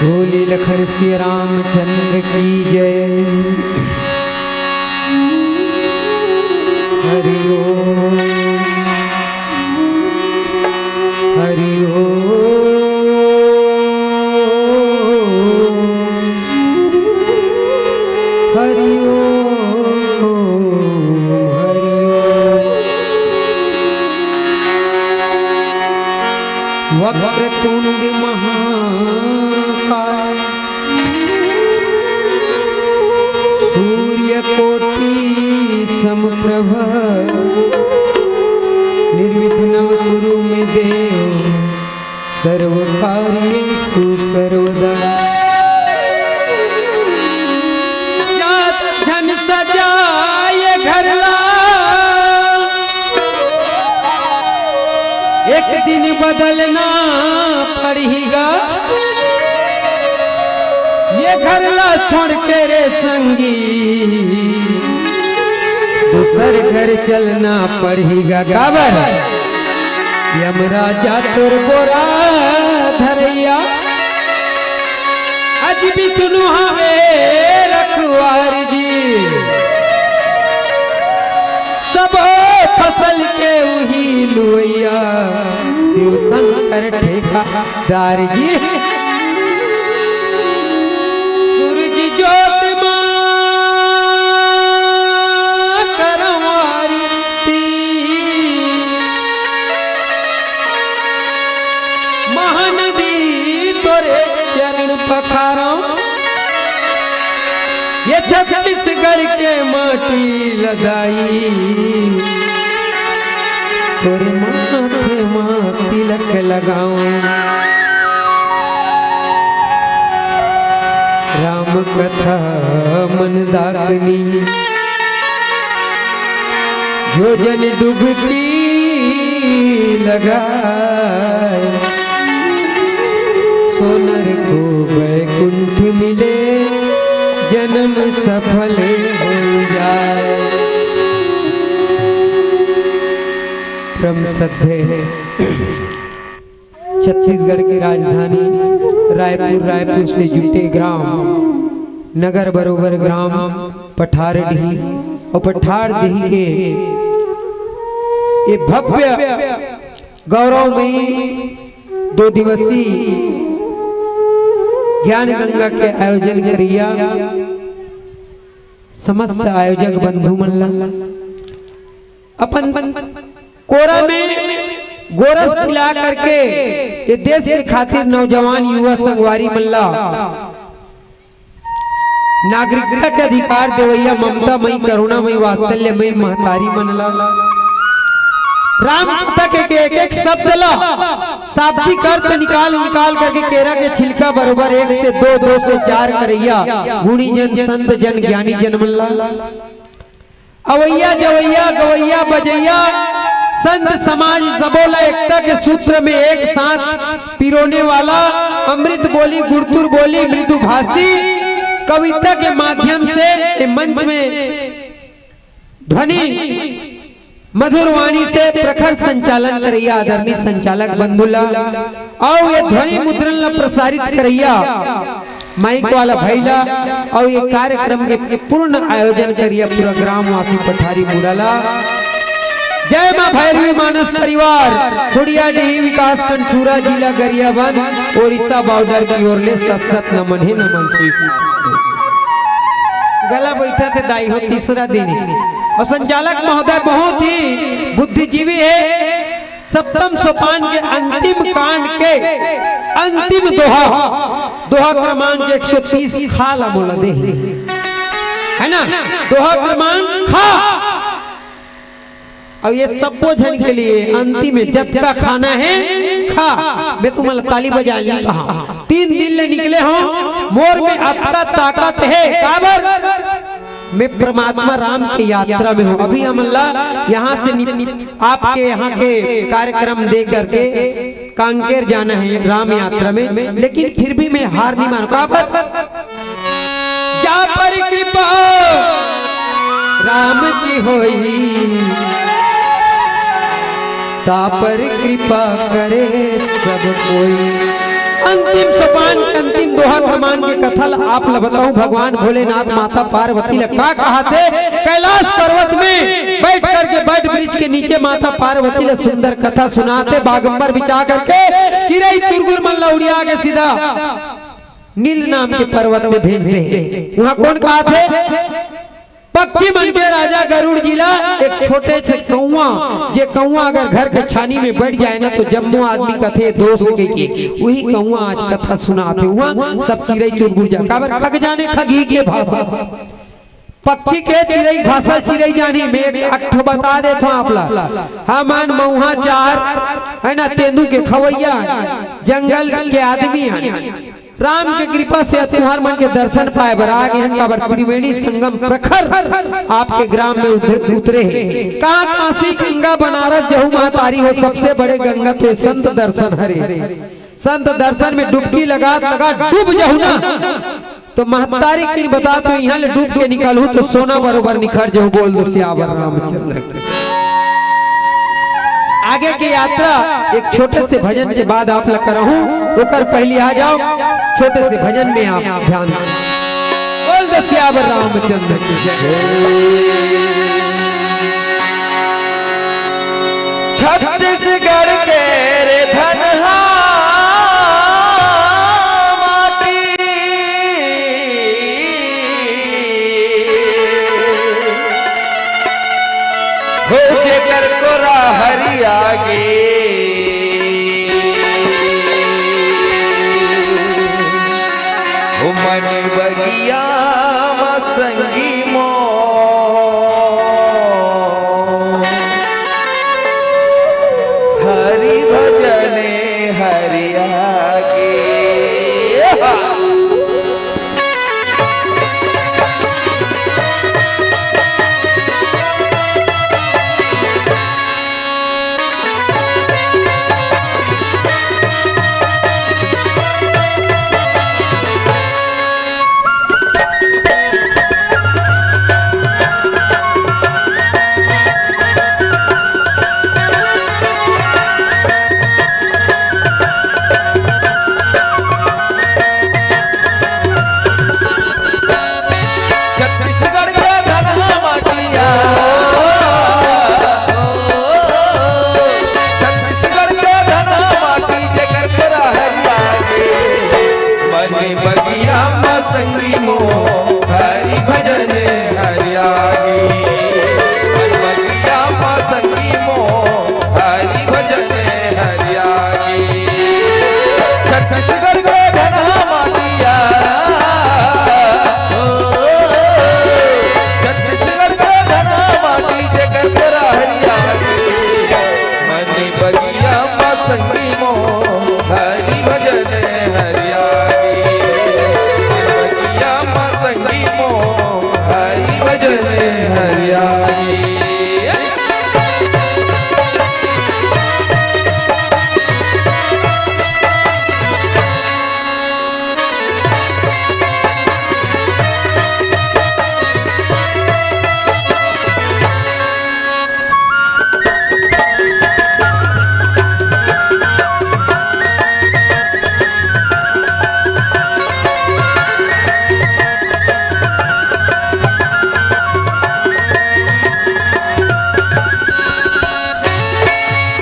बोली लखन श्री रामचंद्र की जय। हरि ओम हरि ओम हरि ओम हरि ओम। वक्रतुंड महाकाय सूर्यकोटि समप्रभ निर्विघ्नं कुरु मे देव सर्वकार्येषु सर्वदा। जात जन सजाए घरला एक दिन बदलना पड़ेगा। ये घरला छोड़ के रे संगी दूसर घर चलना पड़ेगा। गाबर यमराजा तुर बोरा धरैया आज भी सुनु हमें रखवार जी। सब फसल के उही लुइया शिव शंकर ठेकेदार जी। सूरज ज्योत महानदी तोरे चरण पखारो। ये छत्तीसगढ़ के माटी लदाई तोरे माथे मां तिलक लगाऊं। राम कथा मनदाकिनी जो जन डुबकी लगाए सोनर को वैकुंठ मिले जन्म सफल हो जाए। परम श्रद्धेय छत्तीसगढ़ की राजधानी रायपुर से जुटे ग्राम नगर बरोबर ग्राम पठारडीह और पठारडीह के ये भव्य गौरवमयी 2 दिवसीय ज्ञान गंगा के आयोजन करिया समस्त आयोजक बंधु मल्ला अपन कोरा में गोरस पिला करके ये देश के खातिर नौजवान युवा संगवारी मल्ला नागरिकता के अधिकार देवैया ममता मई करुणा मई वात्सल्य मई महतारी मनला राम के एक शब्द ला शाब्दिक अर्थ निकाल करके केरा के छिलका बरोबर 1 से 2 2 से 4 करैया गुणी जन संत जन ज्ञानी जन मल्ला अवैया जवैया गवैया बजैया संत समाज सबोला एकता के सूत्र में एक साथ पिरोने वाला अमृत बोली गुरुतुर बोली मृदु भाषी कविता के माध्यम से मंच में ध्वनि मधुर वाणी से प्रखर संचालन करैया आदरणीय संचालक बंधुला और ये ध्वनि मुद्रण ला प्रसारित करैया माइक वाला भैला और ये कार्यक्रम के पूर्ण आयोजन करिया पूरा ग्रामवासी पठारी मुड़ाला। जय मां भैरवी मानस परिवार खुड़ियाडीह विकास खंड चूरा जिला गरियाबंद ओडिशा बॉर्डर की ओर ले सत नमन है नमन गला बैठा थे दाई हो तीसरा दिन और संचालक महोदय बहुत ही बुद्धिजीवी है। सप्तम सोपान के अंतिम कांड के अंतिम दोहा क्रमांक 130 खाला बोला दे है ना दोहा क्रमांक खा और ये सबको जन के लिए अंतिम में जब का खाना है खा मैं तुम्हें ताली बजा कहा 3 दिन ले निकले हो मोर में आपका ताकत है काबर मैं परमात्मा राम की यात्रा में हूँ। अभी हम अल्लाह यहाँ से आपके यहाँ के कार्यक्रम दे करके कांकेर जाना है राम यात्रा में, लेकिन फिर भी मैं हार नहीं मानू काबर जा पर कृपा राम की होई ता पर कृपा करे सब कोई। अंतिम सोपान अंतिम दोहा क्रमांक के कथल आप बताऊं भगवान भोलेनाथ माता पार्वती लगा कहा थे कैलाश पर्वत में बैठ करके बैठ वृक्ष के नीचे माता पार्वती ने सुंदर कथा सुनाते बागंबर बिछा करके चिरई चुरगुर मल्ला उड़िया के सीधा नील नाम के पर्वत में भेज दे। वहां कौन कहा थे पक्षी मन के राजा गरुड़ जिला एक छोटे से कौआ जे कौआ अगर घर के छानी में बैठ जाए ना तो जम्मू आदमी कथे दोस्त के वही कौआ आज कथा सुनाते हुआ सब चिड़ै चुरगुर जा काबर खग जाने खगी के भाषा पक्षी के चिड़ै भाषा चिड़ै जानी में अठ बता देता आप ला हमन मौहा चार है ना तेंदू के खवैया जंगल के आदमी हैं राम के कृपा से तुम्हार मन के दर्शन पाए बराग काबर त्रिवेणी संगम प्रखर आपके ग्राम में उतरे हैं। कहाँ काशी गंगा बनारस जहू महतारी हो सबसे बड़े गंगा तो संत दर्शन हरे संत दर्शन में डुबकी लगा डूब जाऊ ना तो महतारी की बता तो यहाँ ले डूब के निकालू तो सोना बरोबर निखर जाऊ बोल दो सियावर रामचंद्र। आगे की यात्रा एक छोटे से भजन के बाद आप लग रहूं होकर पहले आ जाओ छोटे से भजन में आप ध्यान बोल दो सियावर रामचंद्र की जय। छत्तीसगढ़ के रे धनहा माटी हो जेकर कोरा हरिया गे हो मन बगिया संगी मो हरि भजने हरिया गे। भजने हरिया की।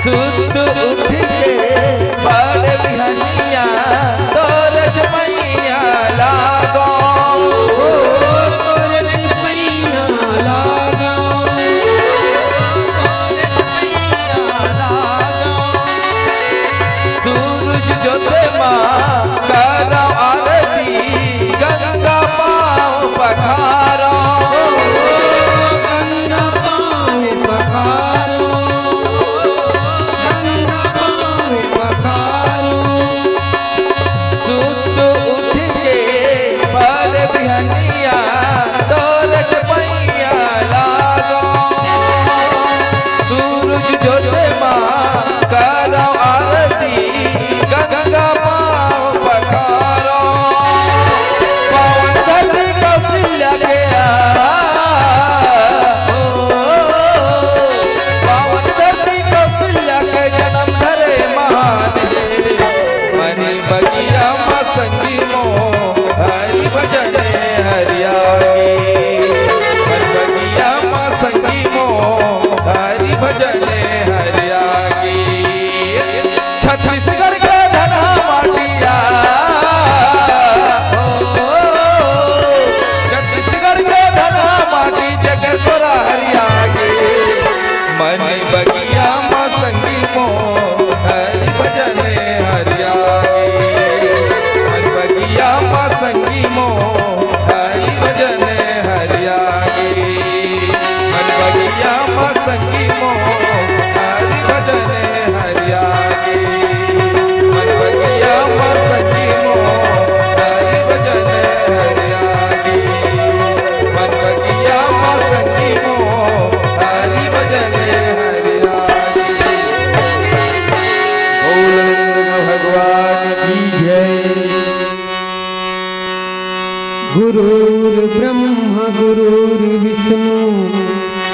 सुत उठ के बड़ बिहनिया तोर जमैया लागो, तोर जमैया लागो, सूरज जोते माँ करो आरती गंगा पाँव पखारो, गंगा पाँव पखारो, गंगा पाँव पखारो। सुत उठ के बड़ बिहनिया तोर जमैया लागो, सूरज जोते माँ करो आरती गंगा पाँव पखारो, पवन धरती कौशल्या के पावन धरती कौशल्या के जन्म धरे महादेव, मनी बगिया माँ संगी मो हरि भजने हरिया की, मनी बगिया माँ संगी मो हरि भजने हरिया की। छत्तीसगढ़ के धना माटिया, छत्तीसगढ़ के धना माटी जगह तोरा हरिया की, मनी बगिया माँ संगी मो हरि भजने हरिया की, मनी बगिया माँ संगी मो हरि भजने हरिया की, मनी बगिया माँ संगी मो हरि भजने हरिया की, मनी बगिया माँ संगी मो हरि भजने हरिया की, मनी बगिया माँ संगी मो हरि भजने हरिया की। बोल भगवान की जय। गुरुर् ब्रह्मा गुरुर्विष्णु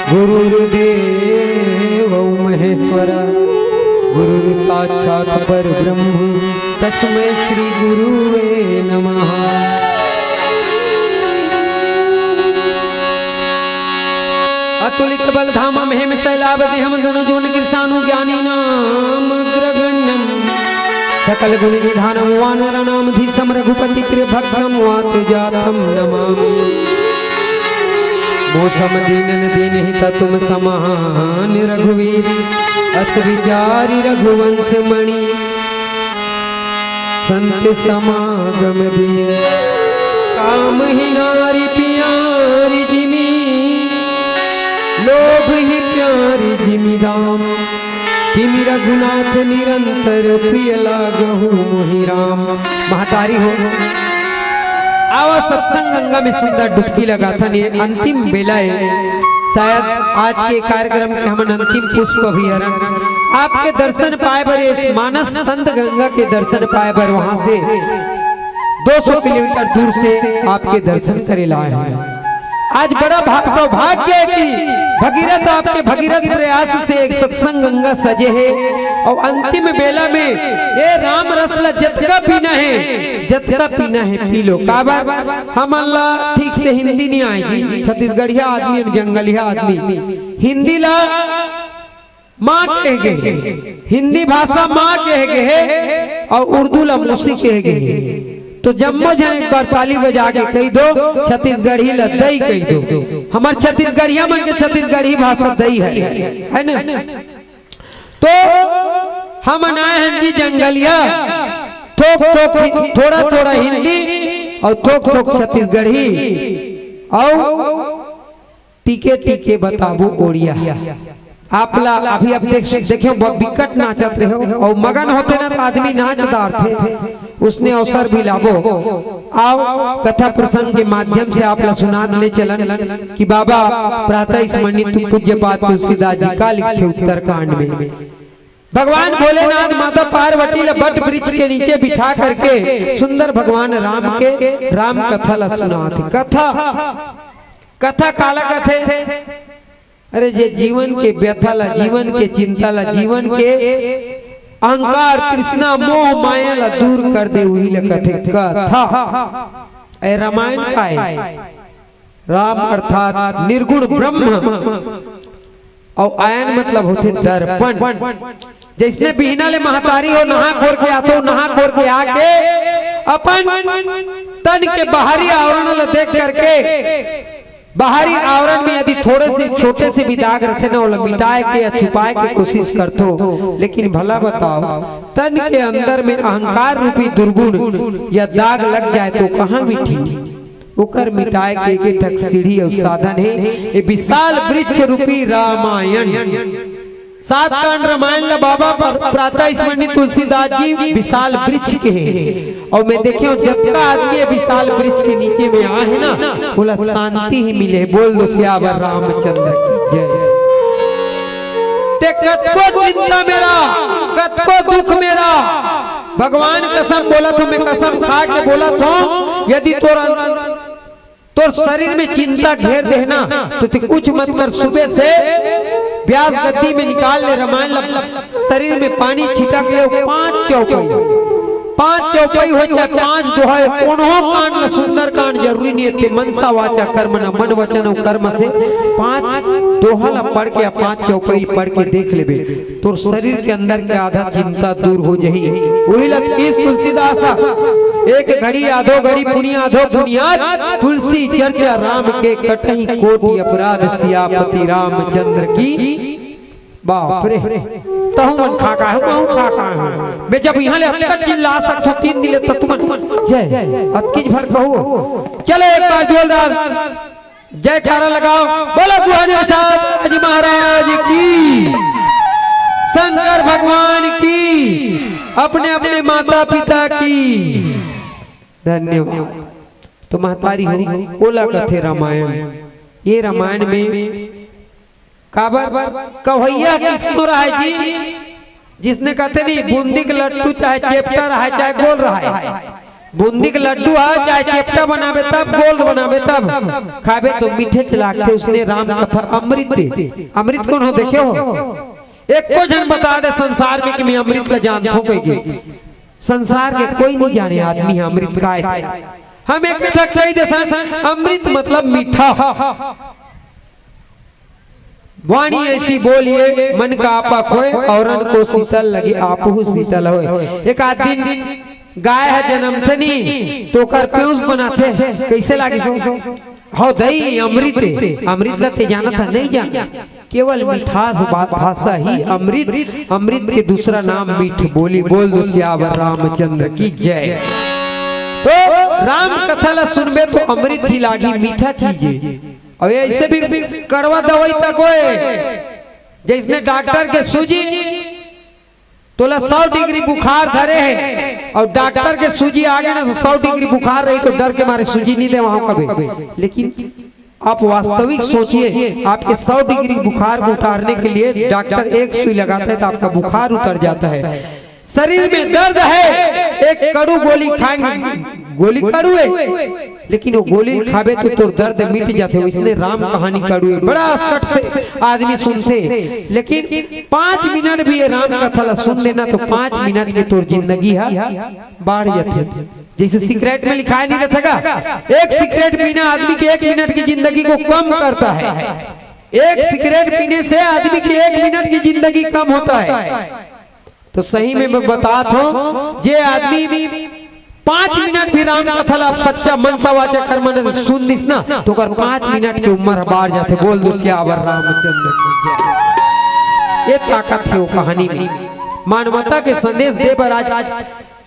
गुरुर्देव महेश्वर, गुरुर् साक्षात् परब्रह्म तस्मै श्री गुरुवे नमः। अतुलित बल धाम हेम शैलावति हम धनुजोन कृषाणु ज्ञानी नाम अग्रगण्यम, सकल गुण निधानम वानराणाम धीशम रघुपति कृभक्तम वात जातम नमामि। मोसम दीनन दीनहित तुम समान रघुवीर, अस विचारी रघुवंश मणि संत समागम दीन। काम ही नारी प्यारी जिमी, लोभ ही प्यारी जिमी दाम, तिमि रघुनाथ निरंतर प्रिय लागहु मोहि राम। महतारी हो आवा सत्संग गंगा में सुंदर डुबकी लगाता ने अंतिम बेला है। शायद आज के कार्यक्रम के हम अंतिम पुष्प अभिहरण आपके दर्शन पाए बर इस मानस संत गंगा के दर्शन पाए बर वहां से 200 किलोमीटर दूर से आपके दर्शन करे लाए हैं। आज बड़ा सौभाग्य है कि भगीरथ आपके भगीरथ प्रयास से एक सत्संग गंगा सजे है और अंतिम बेला में ये राम रसला जतका पीना है पी लो। काबर हम अल्लाह ठीक से हिंदी नहीं आएगी, छत्तीसगढ़िया आदमी जंगलिया आदमी हिंदी ला माँ कह गए, हिंदी भाषा माँ कह गए और उर्दू ला मुसी कह गए। तो जम्मो जन एक बार ताली बजा के कही दो छत्तीसगढ़ी लदई कही दो। हमारे छत्तीसगढ़िया मन के छत्तीसगढ़ी भाषा दई है ना। तो हम आए हैं जी जंगलिया, थोक थोक थोड़ा थोड़ा हिंदी और थोक थोक छत्तीसगढ़ी और टीके टीके बताबू ओड़िया। आप ला अभी आप देखे बहुत विकट नाचत रहे हो और मगन होते ना तो आदमी नाचदार थे उसने अवसर भी लाभो। आओ कथा प्रसंग के माध्यम से आप सुना ले चलन कि बाबा प्रातः स्मरणित पूज्य पाद तुलसीदास जी का लिखे उत्तरकांड में भगवान भोलेनाथ माता पार्वती ल बट वृक्ष के नीचे बिठा करके सुंदर भगवान राम के राम कथा ला सुनाते। कथा काला कथे, अरे जे जीवन के व्यथा ला, जीवन के चिंता ला, जीवन के अहंकार तृष्णा मोह माया ला दूर कर दे वही ला कथे कथा। ए रामायण का है, राम अर्थात निर्गुण ब्रह्म और आयन मतलब होते दर्पण। जिसने बिहना ले महतारी हो नहा खोर के आतो, नहा खोर के आके अपन तन के बाहरी आवरण ला देख करके, बाहरी आवरण में यदि थोड़े से छोटे से भी दाग रहते ना, वो मिटाए के या छुपाए के कोशिश करतो। लेकिन भला बताओ तन के अंदर में अहंकार रूपी दुर्गुण या दाग लग जाए तो कहाँ मिटी? ओकर मिटाए के एक ठक सीढ़ी और साधन है ये विशाल वृक्ष रूपी रामायण। 7 कांड रामायण ला बाबा प्रातः स्मरणित तुलसीदास जी विशाल वृक्ष के हैं। और मैं देखियो जब का आदमी विशाल वृक्ष के नीचे में आए है ना, बोला शांति ही मिले। बोल दो सियावर रामचंद्र की जय। ते कतको चिंता मेरा, कतको दुख मेरा, भगवान कसम बोला तो मैं कसम खा के बोला तो यदि तोर शरीर में चिंता घेर देना तो कुछ मत कर, सुबह से व्यास गद्दी में निकाल ले रामायण, शरीर में पानी छिटक ले, 5 चौपाई हो चाहे 5 दोहा, कोनो कांड सुंदर कांड जरूरी नहीं है। मनसा वाचा कर्म न मन वचन और कर्म से 5 दोहा ला पढ़ के 5 चौपाई पढ़ के देख लेबे तो शरीर के अंदर के आधा चिंता दूर हो जाही। वही लगती तुलसीदास एक घड़ी आधो घड़ी पुनिया आधो बुनियाद, तुलसी चर्चा राम के कटही कोटि अपराध, सियापति रामचंद्र की। बाप रे तहु मन खाका है, महु खाका है। मैं जब यहाँ ले अटक चिल्ला सकता 3 दिले तो तुम जय अटकीज भर कहो। चलो एक बार जोरदार जयकारा लगाओ, बोलो बुहाने साथ अजी महाराज की, शंकर भगवान की, अपने अपने माता पिता की धन्यवाद। तो महतारी हो ओला कथे रामायण। ये रामायण में काबर कवैया किसको रहा है जी, जिसने कहते नहीं बूंदी के लड्डू चाहे चेप्टा रहा चाहे गोल रहा है, बूंदी के लड्डू है चाहे चेप्टा बनावे तब गोल बनावे तब खावे तो मीठे चलाते। उसने राम कथा अमृत दे। अमृत कौन हो देखे हो? एक को जन बता दे संसार में कि मैं अमृत ला जानता हूँ कोई, संसार के कोई नहीं जाने आदमी है अमृत का है। हम एक कही देता अमृत मतलब मीठा। वाणी ऐसी बोलिए मन का आपा खोए, औरन को शीतल लगे आपहु शीतल होए। एक आदमी गाय है जन्म थे नहीं तो कर पीयूष बनाते कैसे लागे सो हो दही अमृत। अमृत लते जाना था नहीं जाना, केवल मिठास भाषा ही अमृत। अमृत के दूसरा नाम मीठ बोली। बोल दो सियावर रामचंद्र की जय। तो राम कथा ला सुनबे तो अमृत ही लागी, मीठा चीज। और ऐसे भी कड़वा दवाई तक होए, जिसने डॉक्टर के सूजी तोला 100 डिग्री बुखार धरे है और डॉक्टर के सूजी आ गए ना तो 100 डिग्री बुखार रही तो डर के मारे सूजी नहीं दे वहां कभी। लेकिन आप वास्तविक सोचिए, आपके 100 डिग्री बुखार को उतारने के लिए डॉक्टर एक सुई लगाता है तो आपका बुखार उतर जाता है। शरीर में दर्द है, एक कड़ू गोली खाएंगे, गोली कड़ू है लेकिन वो गोली खावे तो दर्द मिट जाते। इसलिए राम कहानी कड़ू है, बड़ा असकट से आदमी सुनते, लेकिन 5 मिनट भी ये राम कथा सुन लेना तो 5 मिनट के तोर जिंदगी है बढ़ जाते। जैसे सिगरेट में लिखा नहीं रहता, एक सिगरेट पीना आदमी के 1 मिनट की जिंदगी को कम करता है। एक सिगरेट पीने से आदमी की 1 मिनट की जिंदगी कम होता है। तो सही में मैं बताता हूँ, जे आदमी 5 मिनट भी राम कथा आप सच्चा मनसा वाचा कर्म से सुन दिस ना तो कर 5 मिनट की उम्र बाढ़ जाते। बोल दो सियावर रामचंद्र की जय। ये ताकत है वो कहानी में। मानवता के संदेश दे पर आज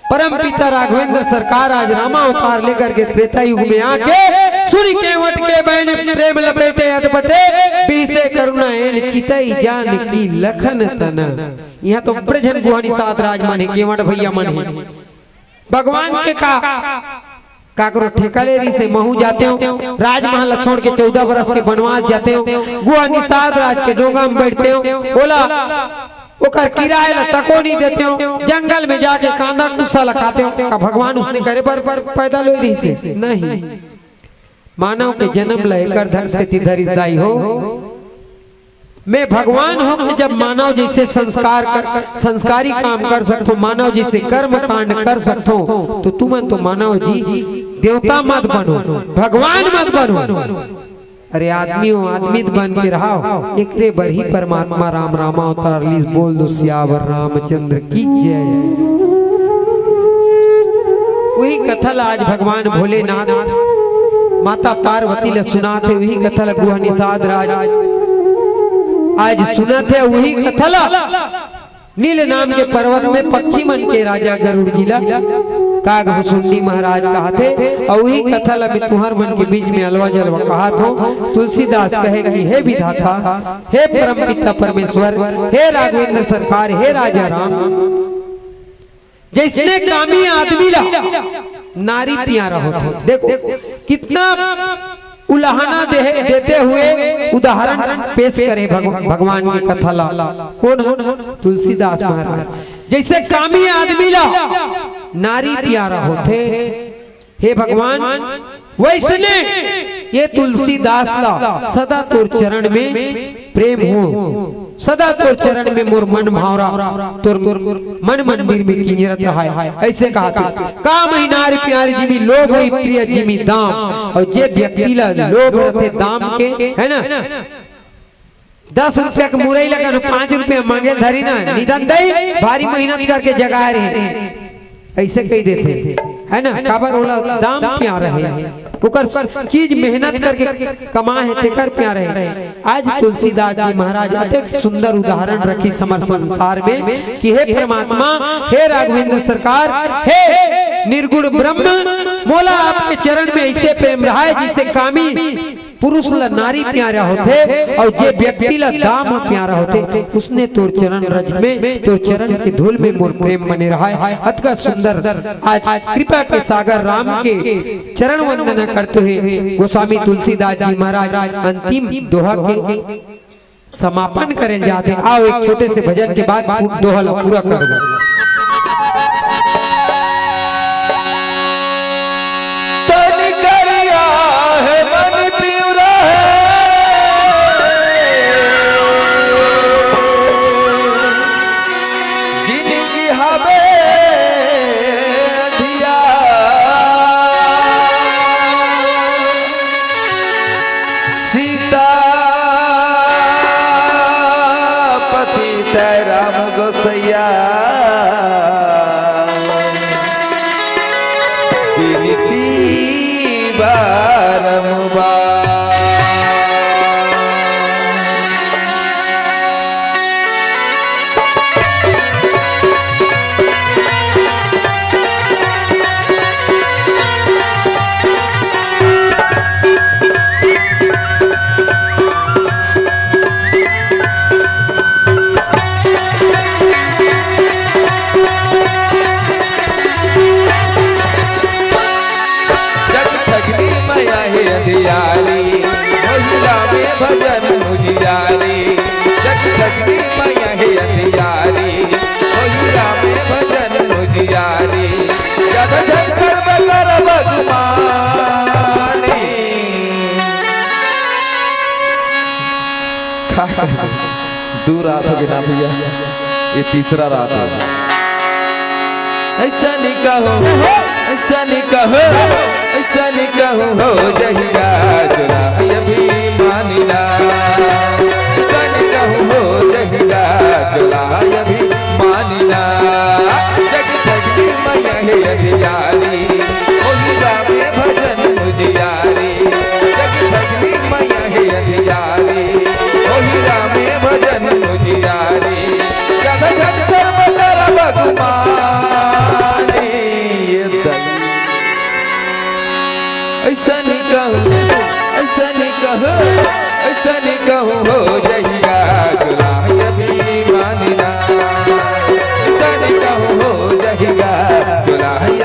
परम पिता राघवेंद्र सरकार आज रामा अवतार लेकर के त्रेता युग में आके सूर्य के वट के बहन प्रेम लपेटे अटपटे बीसे करुणा एन चितई जान की लखन तना। यहाँ तो ब्रजन गुहानी साथ राज माने केवट भैया मन है। भगवान के काकरो ठेका ले रही से महू जाते हो राजमहल छोड़ के 14 बरस के वनवास जाते हो गुहा निषाद राज के डोंगा में बैठते हो बोला ओकर किराए ला तको नहीं देते हो जंगल में जाके कांदा कुसा लगाते हो का भगवान उसने करे पर पैदा ले रही से नहीं मानव के जन्म लेकर धर से तिधर दाई हो मैं भगवान हूं कि जब मानव जैसे संस्कारी काम कर सकते हो मानव जैसे कर्म कांड कर सकते हो तो तुम तो मानव जी देवता मत बनो भगवान मत बनो अरे आदमी हो आदमी बन के रहो एकरे बर ही परमात्मा राम रामा अवतार लीस बोल दो सियावर रामचंद्र की जय। वही कथल आज भगवान भोलेनाथ माता पार्वती ले सुनाते वही कथल गुहा निषाद राज आज सुनते वही कथल नील नाम के पर्वत में पक्षी मन के राजा गरुड़ जिला काग भुसुंडी महाराज कहते और वही कथल अभी तुहर मन के बीच में अलवा जलवा कहत हो तुलसीदास कहे कि हे विधाता हे परम पिता परमेश्वर हे राघवेंद्र सरकार हे राजा राम जिसने कामी आदमी ला नारी प्यारा होता देखो कितना उलाहना देते हुए उदाहरण पेश करे भगवान की कथा ला कौन है तुलसीदास महाराज जैसे कामी आदमी ला नारी प्यारा होते हे भगवान वैसने ये तुलसीदास ला सदा तोर चरण में प्रेम हो सदा तोर चरण में मोर मन भावरा तोर मन मंदिर में किंजरत रहा ऐसे कहा का महीनार प्यार जिमी लोभ है प्रिय जिमी दाम और जे व्यक्ति ला लोभ रहते दाम के है ना 10 रुपया के मुरई लगा 5 रुपया मांगे धरी ना निधन दई भारी मेहनत करके जगा रहे ऐसे कही देते है ना काबर होला दाम प्यार है ओकर चीज मेहनत करके कमा है तेकर प्यार है। आज तुलसीदास जी महाराज अत्यंत सुंदर उदाहरण रखी समर संसार में कि हे परमात्मा हे राघवेंद्र सरकार हे निर्गुण ब्रह्म मोला आपके चरण में ऐसे प्रेम रहा है जिसे कामी पुरुष ला नारी प्यारा होते और जे व्यक्ति ला दाम प्यारा होते उसने तोर चरण रज में तोर चरण के धूल में मोर प्रेम बने रहा है। अतका सुंदर आज कृपा के सागर राम के चरण वंदना करते हुए गोस्वामी तुलसीदास जी महाराज अंतिम दोहा के समापन करे जाते। आओ एक छोटे से भजन के बाद दोहा पूरा करो। दो रात हो गई ना भैया, ये तीसरा रात है। ऐसा नहीं कहो, ऐसा नहीं कहो, ऐसा नहीं कहो हो जहिगा चुराई अभिमानिना। ऐसा नहीं कहो हो जहिगा चुराई अभिमानिना। जग जगदी मैया है अधियारी, ओहिरा में भजन मुझियारी। जग जगदी मैया है अधियारी, ओहिरा में भजन मुझियारी। जग जग कर्म कर भगवानी। ऐसा नहीं कहो, ऐसा नहीं कहो, ऐसा नहीं कहो हो जहिगा चुराई अभिमानिना। ऐसा नहीं कहो हो जहिगा चुराई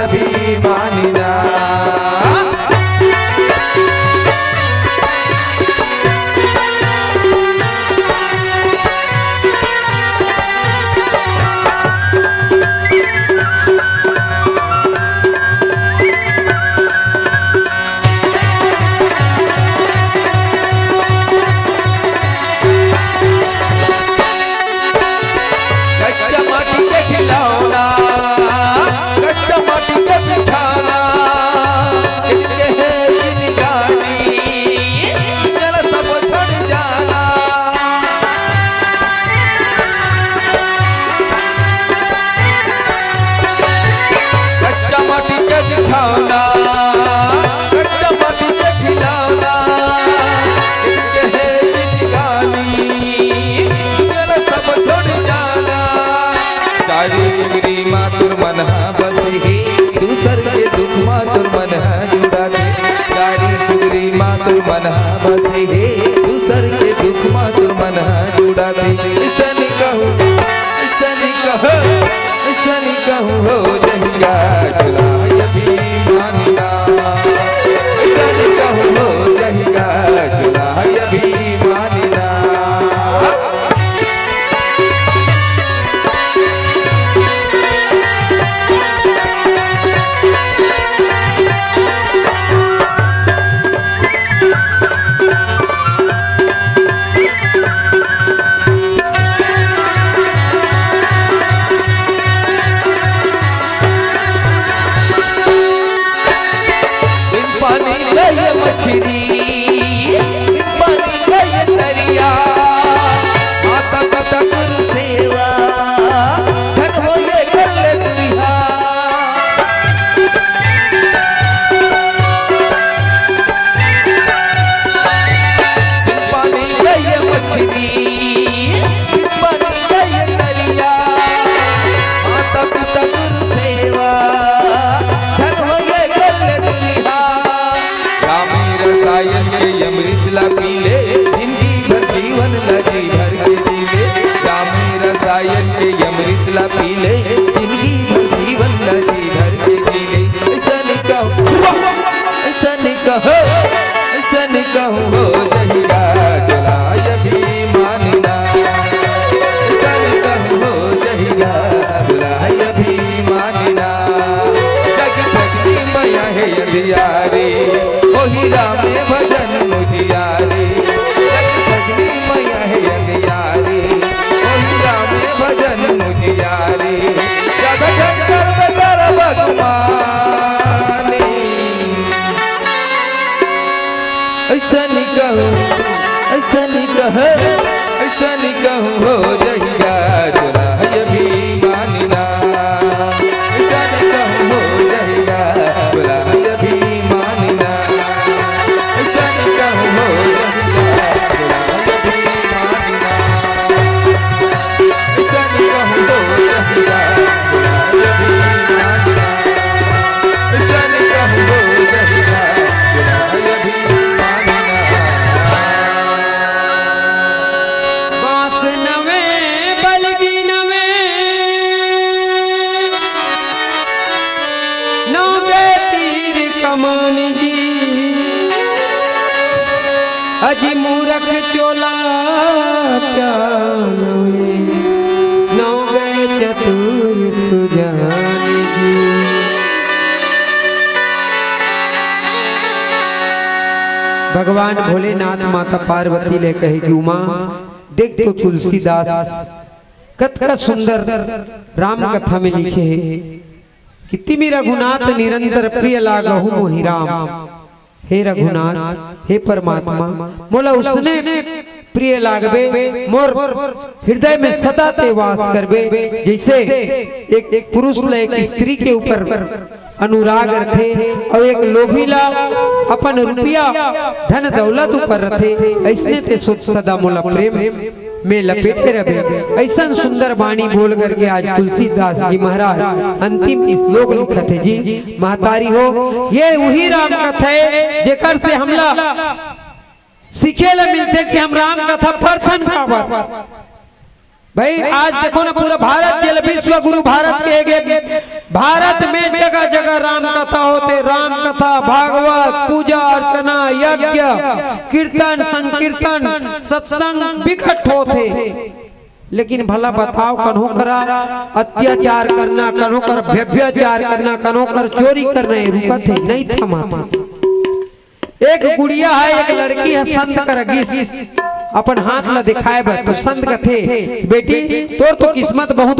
बचनी बन गई करिया माता पिता गुरु सेवा धन हो गए गल दुनिया रामी रसायन के अमृत ला पीले जिंदगी भर जीवन लगी भर के जीले रामी रसायन के अमृत ला पीले जिंदगी भर जीवन लगी भर के जीले ऐसा नहीं कहो ऐसा नहीं कहो ऐसा नहीं कहूँ हो जहिया जलाय भी मानना ऐसा नहीं कहूँ हो जहिया जलाय भी मानना जग भक्ति मैया है अंधियारे ओ हीरा में भजन मुझियारे जग भक्ति मैया है अंधियारे ओ हीरा में भजन मुझियारे जग जग कर भगवान ऐसा नहीं कहूँ ऐसा नहीं कहो ऐसा नहीं कहूँ हो जहिया चुराय भी मानना ऐसा नहीं कहूँ हो जहिया चुराय भी मानना ऐसा नहीं कहूँ हो जहिया चुराय भी मानना ऐसा नहीं कहूँ हो जहिया चुराय भी मानना ऐसा नहीं कहूँ हो जहिया चुराय भी अजी मूरख चोला क्या नौ गए चतुर सुजान जी। भगवान भोलेनाथ माता पार्वती ले कहे कि उमा देख तो तुलसीदास कत सुंदर राम कथा में लिखे है कि तिमि रघुनाथ निरंतर प्रिय लागहु मोहि राम। हे रघुनाथ हे परमात्मा मोला उसने प्रिय लागबे मोर हृदय में सदा ते वास करबे जैसे एक पुरुष ला एक स्त्री के ऊपर अनुराग रथे और एक लोभी ला अपन रुपया धन दौलत ऊपर रथे ऐसने ते सदा मोला प्रेम में लपेटे रहे। ऐसा सुंदर वाणी बोल करके आज तुलसीदास जी महाराज अंतिम श्लोक लिखत है जी महतारी हो ये वही राम कथा है जेकर से हमला सीखे ला मिलते कि हम राम कथा पढ़थन काबर। भाई आज देखो ना पूरा भारत जल विश्व गुरु भारत के एक भारत में जगह जगह राम कथा होते राम कथा भागवत पूजा अर्चना यज्ञ कीर्तन संकीर्तन सत्संग बिकट होते लेकिन भला बताओ कन्हो करा अत्याचार करना कन्हो कर व्यभिचार करना कन्हो कर चोरी करना रुकत है नहीं थमा। एक गुड़िया है एक लड़की है संत करगी अपन हाथ ला दिखाए बर तो संत कथे बेटी तोर तो किस्मत बहुत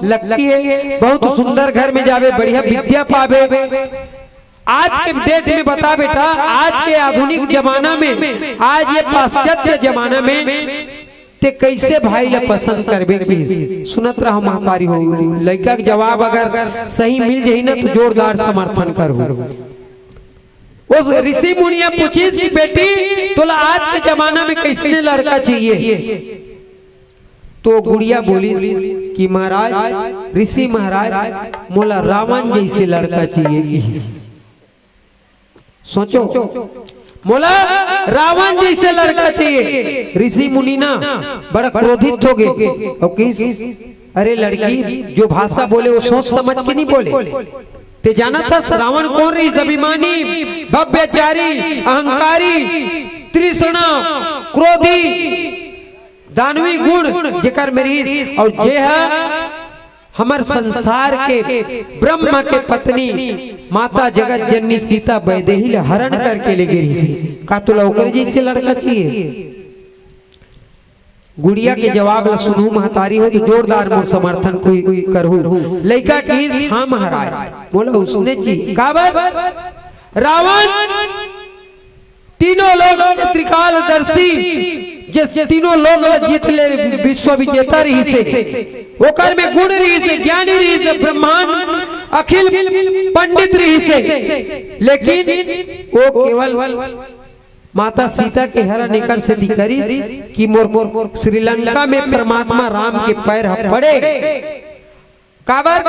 लगती है बहुत सुंदर घर में जावे बढ़िया विद्या पावे। आज के डेट में बता बेटा आज के आधुनिक जमाना में आज ये पाश्चात्य जमाना में ते कैसे भाई ला पसंद करबे की सुनत रहो महतारी हो लड़का के जवाब अगर सही मिल जाही ना तो जोरदार समर्थन करो। उस ऋषि मुनिया पूछीस की बेटी तो आज के जमाना में किसने लड़का चाहिए तो गुड़िया बोली कि महाराज ऋषि महाराज मोला रावण जैसे लड़का चाहिए। सोचो मोला रावण जैसे लड़का चाहिए। ऋषि मुनि ना बड़ा क्रोधित हो गए और किस अरे लड़की जो भाषा बोले वो सोच समझ के नहीं बोले ते जाना था रावण कौन रही अभिमानी भव्यचारी अहंकारी तृष्णा क्रोधी दानवी गुण जेकर मेरी और जे है हमार संसार के ब्रह्मा के पत्नी माता जगत जननी सीता वैदेही हरण करके ले गई का तो लौकर जैसे लड़का चाहिए। गुड़िया के जवाब ला सुनू महतारी हो तो जोरदार मोर समर्थन कोई करहु लड़का की हाँ महाराज बोला उसने चाहिए का रावण तीनों लोग त्रिकालदर्शी जिस तीनों लोग जीत ले विश्व विजेता रही से ओकर में गुण रही से ज्ञानी रही से ब्रह्मांड अखिल पंडित रही से लेकिन वो केवल माता सीता के हरण एकर से करी कि मोर श्रीलंका में परमात्मा राम के पैर पड़े काबर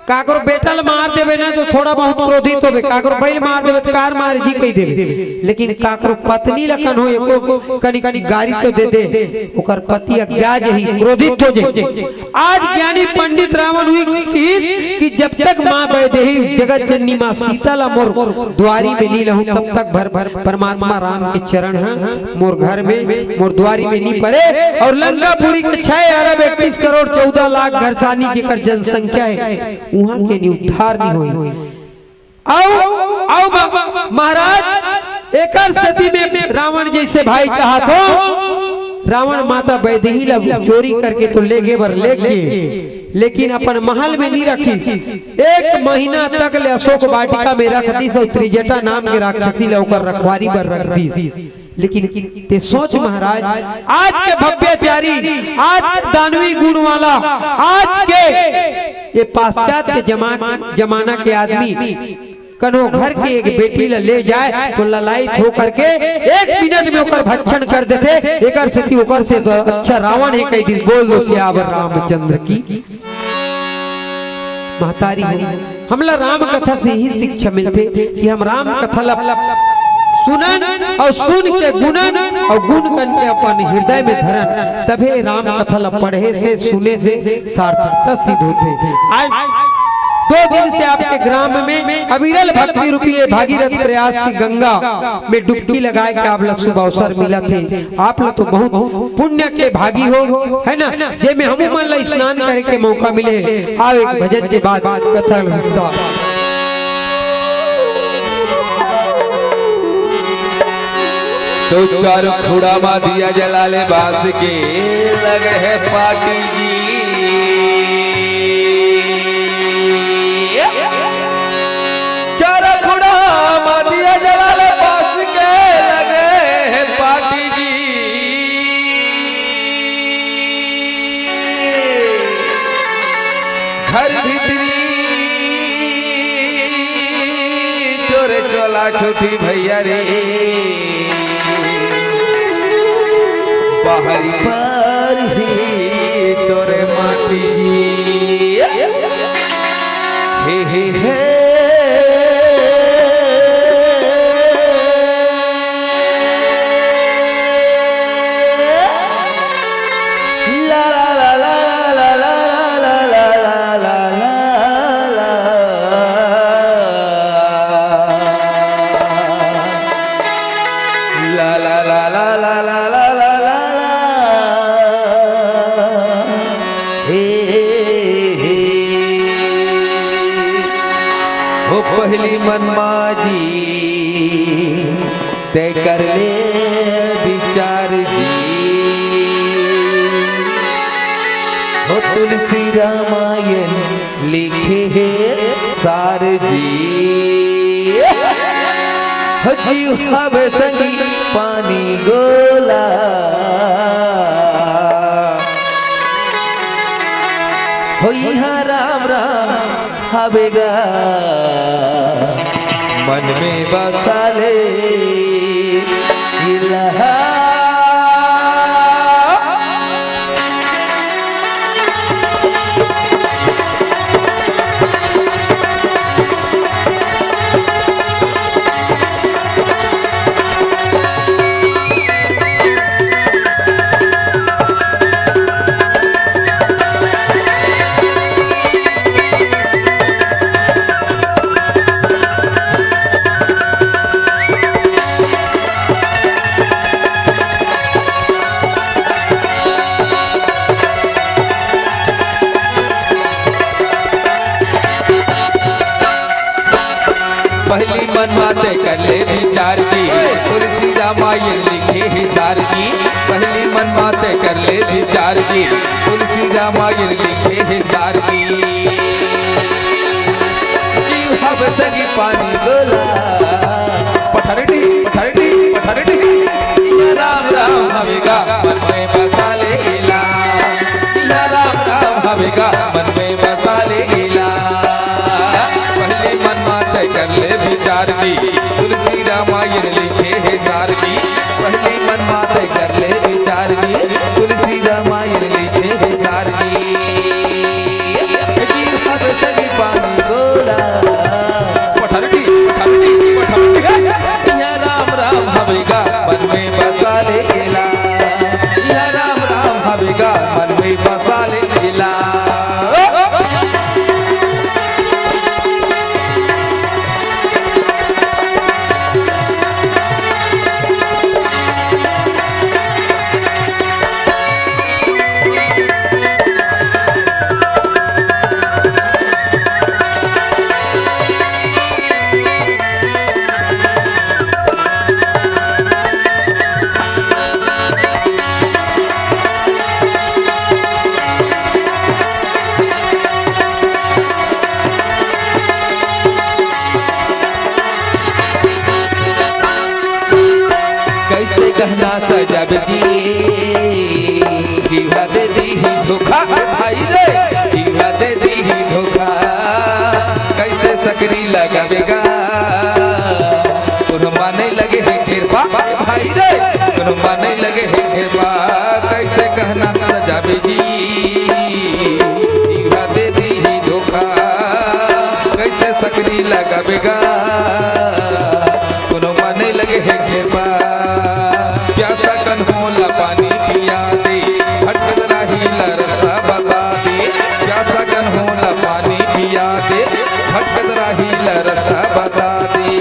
काकरो बेटल मार देवे ना तो थोड़ा बहुत क्रोधित होवे, काकरो बैल मार देवे तो कार मार जी कह देवे, लेकिन काकरो पत्नी लखन हो एको कनी कनी गाड़ी तो दे दे ओकर पति अज्ञाज ही क्रोधित हो जाए। आज ज्ञानी पंडित रावण हुई कि जब तक मां वैदेही जगत जननी मां सीता ला मोर द्वारी में नी रहूं तब तक भर भर परमात्मा राम के चरण है मोर घर में मोर द्वारी में नी पड़े। और लंकापुरी के 6 अरब 31 करोड़ 14 लाख घरसानी के कर संख्या है वहां के नी उद्धार नहीं हुई। आओ महाराज एकर स्थिति में रावण जैसे भाई कहा तो रावण माता वैदेही ला चोरी करके तो ले गए, लेकिन अपन महल में नहीं रखी। 1 महीना तक ले अशोक वाटिका में रख दी और त्रिजटा नाम के राक्षसी ला ओकर रखवारी पर रख दी। लेकिन ते सोच महाराज आज के भव्याचारी आज के दानवी गुण वाला आज के ये पाश्चात्य जमाना के आदमी कनो घर के एक बेटी ले जाए तो ललायत हो करके 1 मिनट में ओकर भक्षण कर देते। एकर से ओकर से तो अच्छा रावण है कई दिन बोल दो सियावर रामचंद्र की महतारी। हमला राम कथा से ही शिक्षा मिलते कि हम राम कथा सुनन और सुन के गुणन और गुण कन के अपन हृदय में धरन तभी राम कथा पढ़े से सुने से सार्थकता सिद्ध होते। आज 2 दिन से आपके ग्राम में अविरल भक्ति रूपी भागीरथ प्रयास से गंगा में डुबकी लगाए के आप लोग शुभ अवसर मिला थे। आप लोग तो बहुत पुण्य के भागी हो है ना, जे में हम मन ला स्नान करे के मौका मिले। आओ एक भजन के बाद कथा विस्तार। तो चारों खुड़ा मा दिया जलाले बास के लगे है पाटी जी। चारों खुड़ा मा दिया जलाले बास के लगे है पाटी जी। घर भीतरी तोरे चोला छोटी भैया रे बाहरी पर ही तोरे माटी हे ला ला ला ला ला ला ला ला ला ला ला पहली मनमाजी तय कर ले विचार जी। हो तुलसी रामायण लिखे है सार जी। हो जीव हवे संगी पानी गोला हो यहाँ राम राम हवेगा मन में बसा ले इलाहा। पहली मन बातें कर ले विचार जी। तुलसी रामायण लिखे है सार जी। पहली मन बातें कर ले विचार जी। तुलसी रामायण लिखे है सार जी। जीव हब सगी पानी गोला पठरडी पठरडी पठरडी या राम राम हवेगा मन में बसा लेला। या राम राम हवेगा मन में बसा लेला। कर ले विचार जी। तुलसी रामायण लिखे है सार जी। सकरी लगावेगा कुरमा नहीं लगे है कृपा भाई रे कुरमा नहीं लगे है कृपा कैसे कहना सजावे जी जीवा दे दी ही धोखा कैसे सकरी लगावेगा कुरमा नहीं लगे है कृपा प्यासा कन होला पानी पिया दे भटकत राही ला रास्ता बता दे प्यासा कन होला पानी पिया दे भटकत राही ला रास्ता बता दे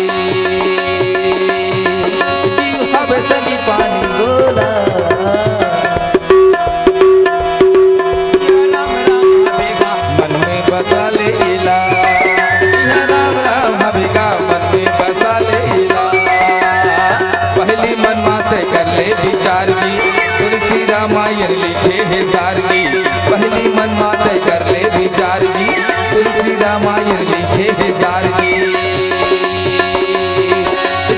जीव हवे सगी पानी गोला मन में बसा ले इला राम राम हवेगा मन में बसा ले इला पहली मन माते कर ले विचार की तुलसी रामायण लिखे है सारगी पहली मन माते कर ले विचार की तुलसी रामायण लिखे है सारगी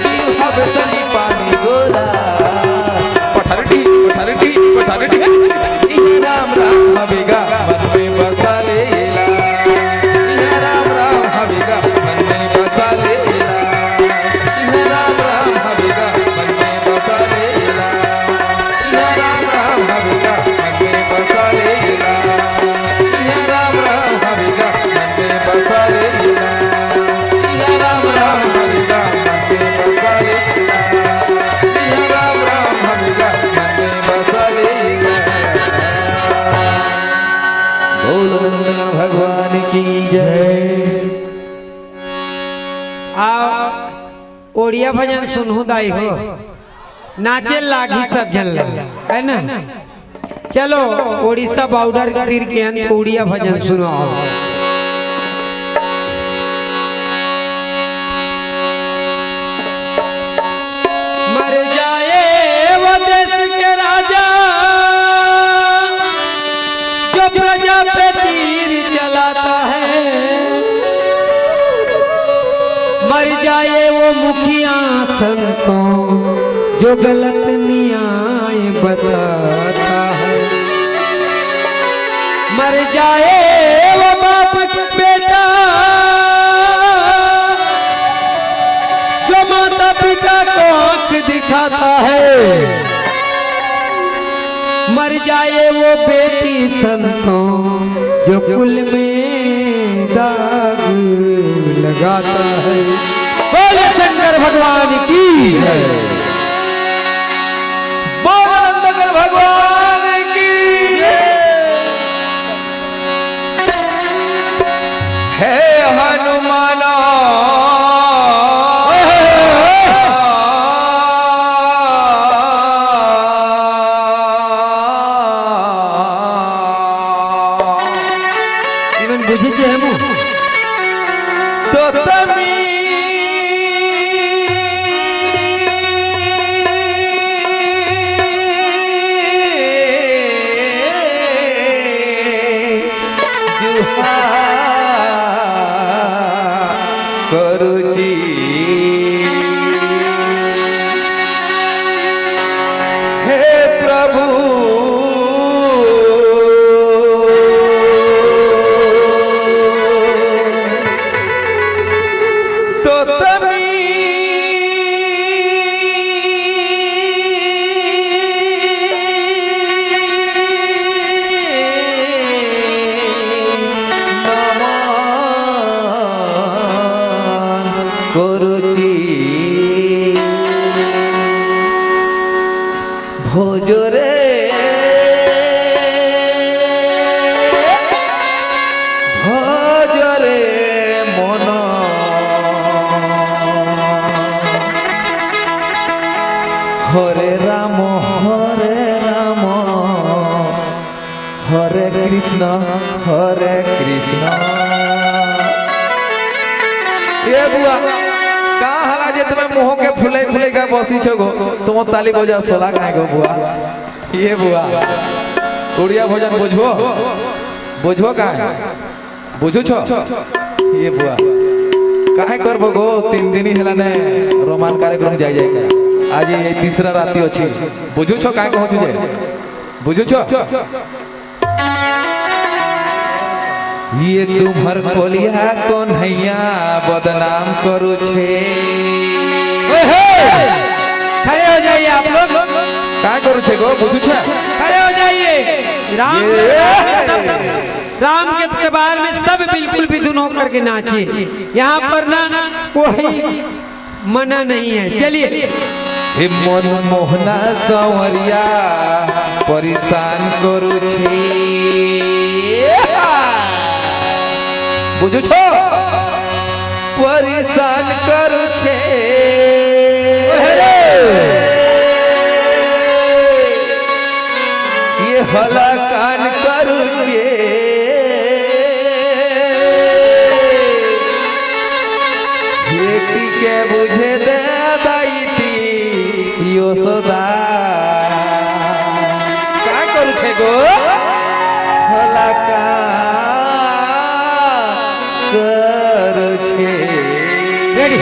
जीव हवे सनी पानी गोला पठरटी पठरटी पठरटी राम राम हवेगा मन में बसा ले इला राम राम हवेगा मन में बसा ले इला राम राम हवेगा मन में बसा ले इला राम राम हवेगा मन में बसा ले इला राम राम हवेगा मन में बसा ले इला राम राम हवेगा मन में बसा ले इला राम राम हवेगा मन में बसा ले इला बोल नंदन भगवान की जय। ओड़िया भजन सुनहु दाई हो नाचे लागी सब जन है ना। चलो ओडिशा बॉर्डर तीर के अंत ओड़िया भजन सुनाओ। मर जाए वो देश के राजा जो प्रजा पे तीर चलाता है मर जाए वो मुखिया संतों जो गलत न्याय बताता है मर जाए वो बाप बेटा जो माता पिता को आंख दिखाता है मर जाए वो बेटी संतों जो कुल में दाग लगाता है। बोले शंकर भगवान की जय। बोल नंदन भगवान की है हनुमान इवन बुझी से हम तो तमी करुची हे प्रभु तो तमी করুচি ভোজরে ভোজরে মন হরে রাম হরে কৃষ্ণ ये बुआ कहाँ हला जे तुम्हें मुँह के फुले फुले का बसी छो गो तुम ताली बजा सोला काहे गो बुआ ये बुआ उड़िया भोजन बुझो काहे बुझू छो ये बुआ काहे करबो गो 3 दिन ही हला ने रोमान कार्यक्रम जाय का आज ये तीसरा राती अछि बुझू छो काहे कहू जे बुझू छो ये तुम्हार कोलिया कन्हैया बदनाम करू छे। खड़े हो जाइए आप लोग, का करू छे गो बुझू छे? खड़े हो जाइए। राम राम के दरबार में सब बिल्कुल विधुन होकर के नाचिए। यहाँ पर ना कोई मना नहीं है। चलिए। हे मन मोहना संवरिया परेशान करू छे। बुझू छो? परेशान करू छे। ये हला कान करू छे। बेटी के बुझे दे दाईती यशोदा। का करू छे गो? हला कान करू छे। रेडी।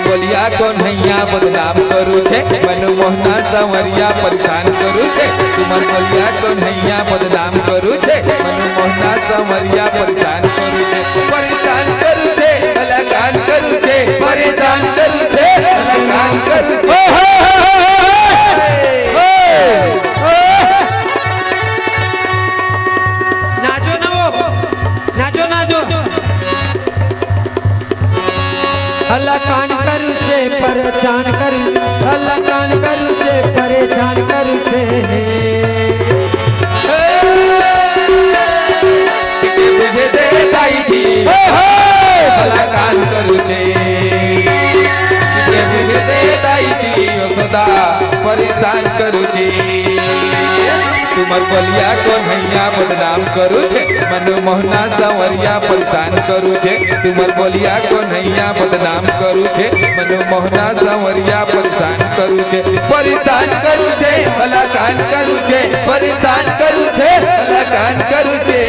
कोलिया कन्हैया बदनाम करू छे। मनमोहना संवरिया परेशान करू छे। तुमर कोलिया कन्हैया बदनाम करू छे। मनमोहना संवरिया परेशान करू छे। परेशान करू छे, अलगान करू छे। परेशान करू छे, अलगान करू छे। नाचो ना वो, नाचो नाचो। अल्लाह कान करू छे परेशान करू, अल्लाह कान करू छे परेशान करू छे। तुझे दे दाई थी अल्लाह कान करू छे। तुझे दे दाई थी यशोदा परेशान करू छे। तुमर कोलिया कन्हैया बदनाम करू छे। मनमोहना संवरिया परेशान करू छे। तुमर कोलिया कन्हैया बदनाम करू छे। मनमोहना संवरिया परेशान करू छे। परेशान करू छे, अलगान करू छे। परेशान करू छे, अलगान करू छे।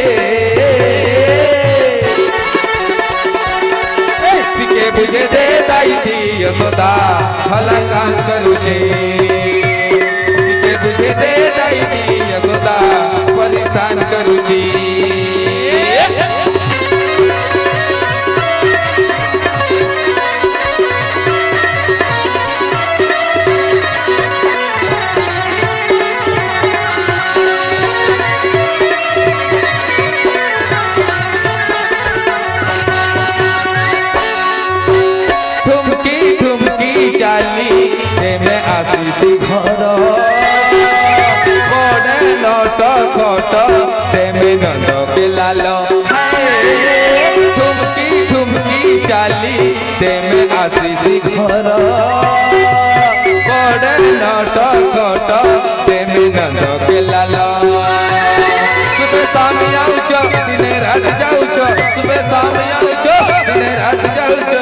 पीके बुझे दे दाई थी यशोदा अलगान करू छे। बुझे दे दाई थी यशोदा परेशान करू छे। ठुमकी ठुमकी चाली में आशीष घर नट खट तेमे नंद के लाल। ठुमकी ठुमकी चाली तेमे आशीष घर बड़े नट खट तेमे नंद के लाल। सुबह शाम आउच दिन रात जाउच। सुबह शाम आउच दिन रात जाउच।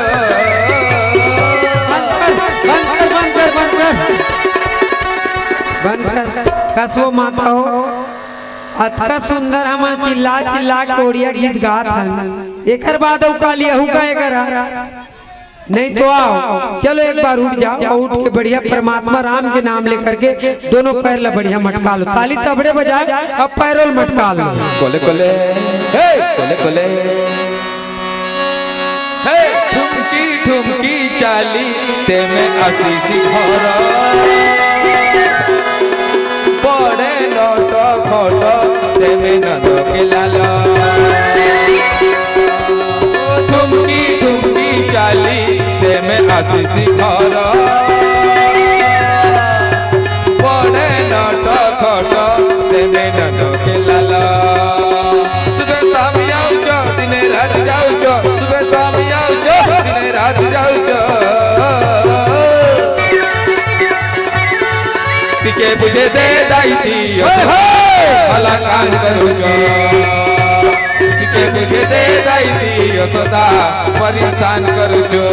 बंद कर कसो माता हो। अतका सुंदर हम चिल्ला चिल्ला कोड़िया गीत गात हन। एकर बाद काली हूँ का एकरा नहीं तो आओ। चलो एक बार उठ जाओ, उठ के बढ़िया परमात्मा राम के नाम लेकर के दोनों पैर ला बढ़िया मटका लो। ताली तबड़े बजाए, अब पैरों मटका लो। कोले कोले हे कोले कोले हे ठुमकी ठुमकी चाली तेमे आशीष घर बड़े नट खट तेमे नंद के लाल। ठुमकी ठुमकी चाली तेमे आशीष घर बड़े नट खट तेमे नंद के लाल। सुबह शाम आउच दिन रात जाउच। सुबह शाम आउच दिन रात जाउच। टिके बुझे दे दाइती भला कान करूचो टिके बुझे दे दाइती सदा परेशान करूचो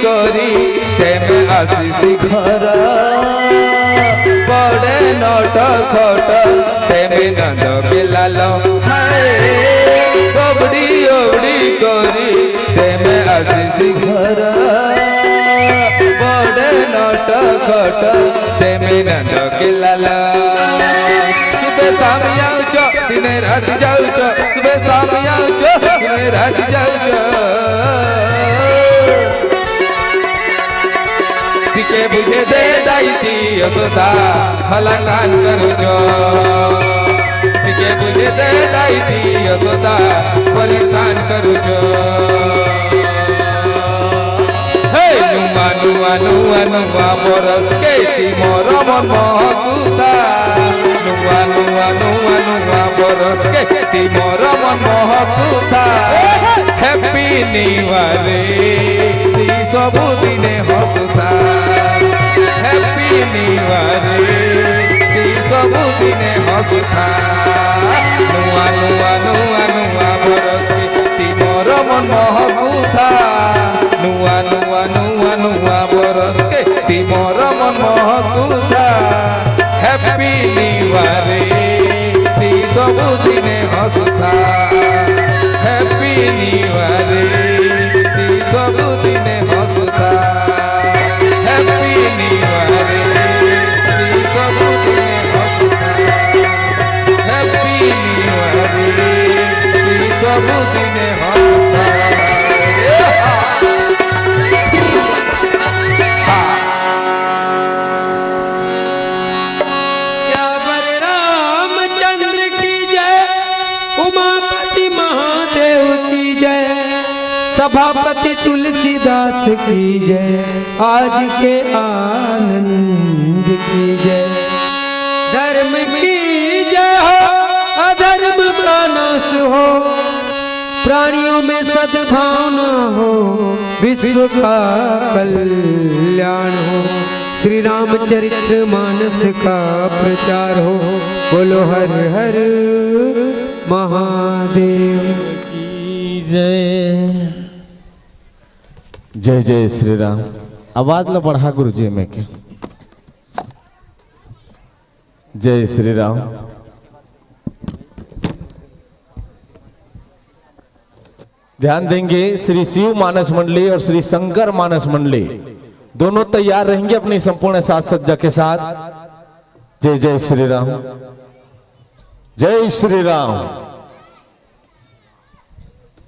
करी तेमे आशीष घर बड़े नट खट तेमे नंद के लाल बबड़ी ओबड़ी करी तेमे आशीष घर बड़े नट खट तेमे नंद के लाल सुबह शाम आउच दिने रात जाउच सुबह शाम आउच दिने रात जाउच टिके बुझे दे दाइती यशोदा भला कान करूचो टिके बुझे दे दाइती यशोदा परेशान करूचो हे नुआ नुआ नुआ नुआ बरस के मोर मन महकुता नुआ नुआ नुआ नुआ बरस के मोर मन महकुता हैप्पी न्यू ईयर ती सब दिने हसुता हैप्पी न्यू ईयर ती सब दिने हसुता नुआ नुआ नुआ नुआ बरस के मोर मन महकुता नुआ नुआ नुआ नुआ बरस के मोर मन महकुता हैप्पी न्यू ईयर ती सब दिने हसुता हैप्पी न्यू ईयर ती सब दिने हसुता हैप्पी न्यू ईयर ती सब दिने हसुता हैप्पी न्यू ईयर ती सब दिने हसुता रामचंद्र की जय उमापति महादेव की जय सभापति तुलसीदास की जय आज के आनंद की जय धर्म की जय हो अधर्म का नाश हो प्राणियों में सद्भावना हो विश्व का कल्याण हो श्री रामचरित्र मानस का प्रचार हो बोलो हर हर महादेव की जय जय जय श्री राम आवाज ला बढ़ा गुरु जी में के जय श्री राम ध्यान देंगे श्री शिव मानस मंडली और श्री शंकर मानस मंडली दोनों तैयार रहेंगे अपनी संपूर्ण साज सज्जा के साथ जय जय श्री राम जय श्री राम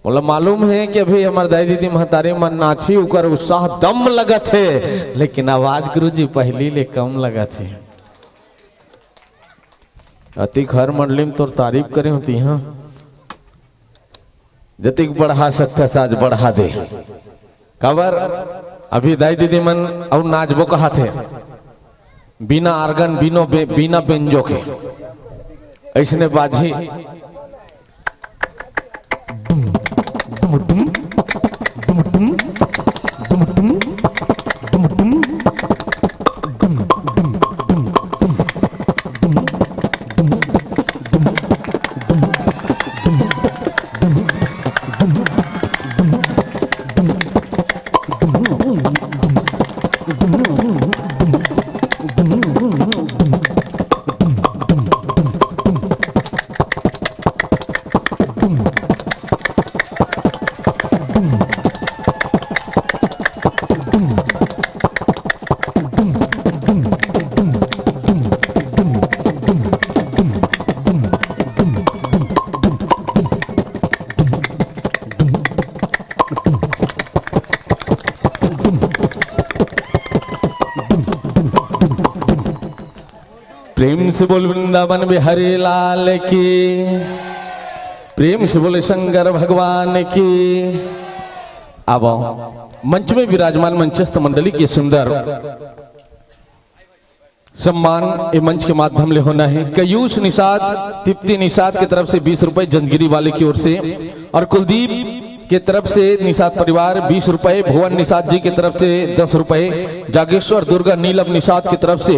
बोला मालूम है कि अभी हमारे दाई दीदी महतारी मन नाची उकर उत्साह दम लगत है लेकिन आवाज गुरु जी पहली ले कम लगत है अति हर मंडली में तोर तारीफ करे होती हाँ जतिक बढ़ा सकता साज बढ़ा दे कवर अभी दाई दीदी मन और नाचबो कहा थे बिना आर्गन बिना बेंजो के ऐसने बाजी प्रेम से बोल वृंदावन बिहारी लाल की, प्रेम से बोले शंकर भगवान की। अब मंच में विराजमान मंचस्थ मंडली की सुंदर सम्मान ये मंच के माध्यम ले होना है। कयूस निषाद तिप्ती निषाद की तरफ से 20 रुपए जंजगिरी वाले की ओर से, और कुलदीप के तरफ से निषाद परिवार 20 रुपए, भुवन निषाद जी की तरफ से 10 रुपए, जागेश्वर दुर्गा नीलम निषाद की तरफ से